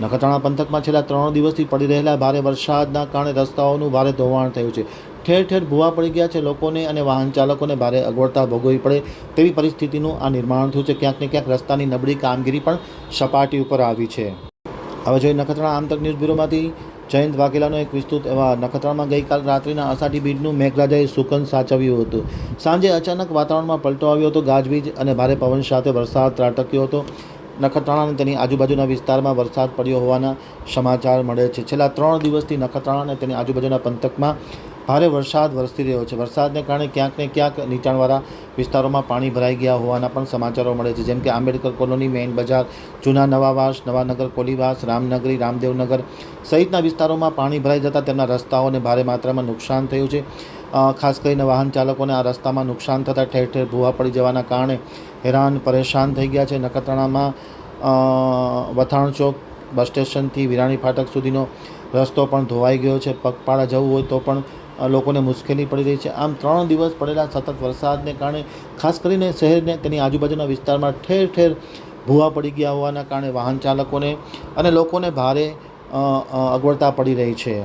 નખત્રાણા પંથકમાં છેલ્લા 3 દિવસથી પડી રહેલા ભારે વરસાદના કારણે રસ્તાઓનું ભારે ધોવાણ થયું છે. ઠેર ઠેર ભૂવા પડી ગયા છે. લોકોને અને વાહન ચાલકોને ભારે અગવડતા ભોગવવી પડે તેવી પરિસ્થિતિનું આ નિર્માણ થયું છે. ક્યાંક ને ક્યાંક રસ્તાની નબળી કામગીરી પણ સપાટી ઉપર આવી છે. હવે જોઈએ નખત્રાણા આમતક ન્યૂઝ બ્યુરોમાંથી જયંત વાઘેલાનો એક વિસ્તૃત એવા નખત્રાણામાં ગઈકાલ રાત્રિના અષાઢી બીજનું મેઘરાજાએ સુકન સાચવ્યું હતું. સાંજે અચાનક વાતાવરણમાં પલટો આવ્યો હતો. ગાજવીજ અને ભારે પવન સાથે વરસાદ ત્રાટક્યો હતો. નખત્રાણા અને તેની આજુબાજુના વિસ્તારમાં વરસાદ પડ્યો હોવાના સમાચાર મળે છે. છેલ્લા 3 દિવસથી નખત્રાણા અને તેની આજુબાજુના પંથકમાં ભારે વરસાદ વરસી રહ્યો છે. વરસાદને કારણે ક્યાંક ને ક્યાંક નીચાણવાળા વિસ્તારોમાં પાણી ભરાઈ ગયા હોવાના પણ સમાચારો મળે છે. જેમ કે આંબેડકર કોલોની, મેઇન બજાર, જૂના નવાવાસ, નવાનગર કોલીવાસ, રામનગરી, રામદેવનગર સહિતના વિસ્તારોમાં પાણી ભરાઈ જતાં તેમના રસ્તાઓને ભારે માત્રામાં નુકસાન થયું છે. ખાસ કરીને વાહન ચાલકોને આ રસ્તામાં નુકસાન થતાં ઠેર ઠેર ભૂવા પડી જવાના કારણે હેરાન પરેશાન થઈ ગયા છે. નખત્રાણામાં વથાણ ચોક બસ સ્ટેશનથી વિરાણી ફાટક સુધીનો રસ્તો પણ ધોવાઈ ગયો છે. પગપાળા જવું હોય તો પણ લોકોને મુશ્કેલી પડી રહી છે. આમ 3 દિવસ પડેલા સતત વરસાદને કારણે ખાસ કરીને શહેરને તેની આજુબાજુના વિસ્તારમાં ઠેર ઠેર ભૂવા પડી ગયા હોવાના કારણે વાહન ચાલકોને અને લોકોને ભારે અગવડતા પડી રહી છે.